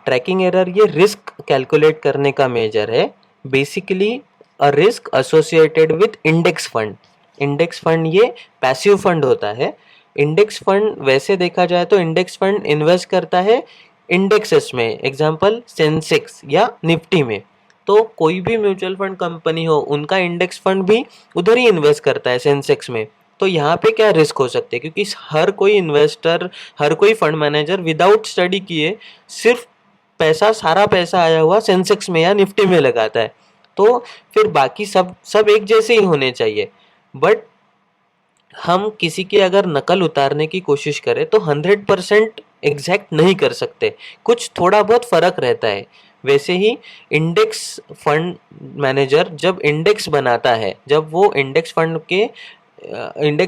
Tracking error ये risk calculate करने का मेजर है, basically a risk associated with index fund. Index fund ये पैसिव फंड होता है। इंडेक्स फंड वैसे देखा जाए तो इंडेक्स फंड इन्वेस्ट करता है इंडेक्सेस में, एग्जांपल सेंसेक्स या निफ्टी में। तो कोई भी म्यूचुअल फंड कंपनी हो, उनका इंडेक्स फंड भी उधर ही इन्वेस्ट करता है, सेंसेक्स में। तो यहाँ पे क्या रिस्क हो सकते हैं, क्योंकि हर कोई इन्वेस्टर, हर कोई फंड मैनेजर विदाउट स्टडी किए सिर्फ सारा पैसा आया हुआ सेंसेक्स में या निफ्टी में लगाता है। तो फिर बाकी सब एक जैसे ही होने चाहिए। बट हम किसी की अगर नकल उतारने की कोशिश करें तो 100% एग्जैक्ट नहीं कर सकते, कुछ थोड़ा बहुत फर्क रहता है। वैसे ही इंडेक्स फंड मैनेजर जब इंडेक्स बनाता है, जब वो इंडेक्स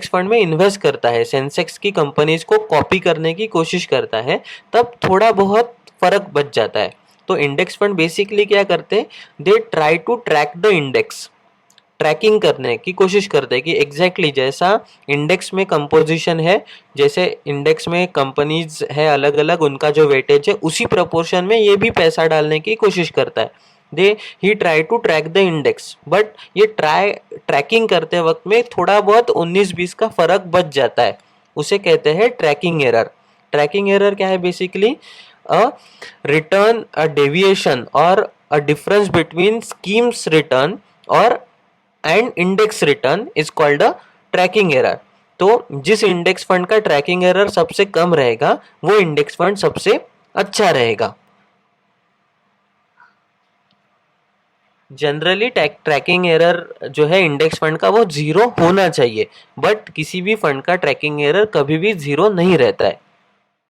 फंड में इन्वेस्ट करता है, सेंसेक्स की कंपनीज को कॉपी करने की कोशिश करता है, तब थोड़ा बहुत फर्क बच जाता है। तो इंडेक्स फंड बेसिकली क्या करते हैं, they try to track the index, tracking करने की कोशिश करते हैं कि एग्जैक्टली जैसा इंडेक्स में कंपोजिशन है, जैसे इंडेक्स में कंपनीज है अलग अलग, उनका जो वेटेज है उसी प्रोपोर्शन में ये भी पैसा डालने की कोशिश करता है। He try to track the index, but ये ट्रैकिंग करते वक्त में थोड़ा बहुत 19-20 का फर्क बच जाता है, उसे कहते हैं ट्रैकिंग एरर। ट्रैकिंग एरर क्या है, basically a return, a deviation और a difference between schemes return और and index return is called a tracking error. तो जिस इंडेक्स फंड का ट्रैकिंग एरर सबसे कम रहेगा वो इंडेक्स फंड सबसे अच्छा रहेगा। जनरली ट्रैकिंग एरर जो है इंडेक्स फंड का वो 0 होना चाहिए, बट किसी भी फंड का ट्रैकिंग एरर कभी भी 0 नहीं रहता है।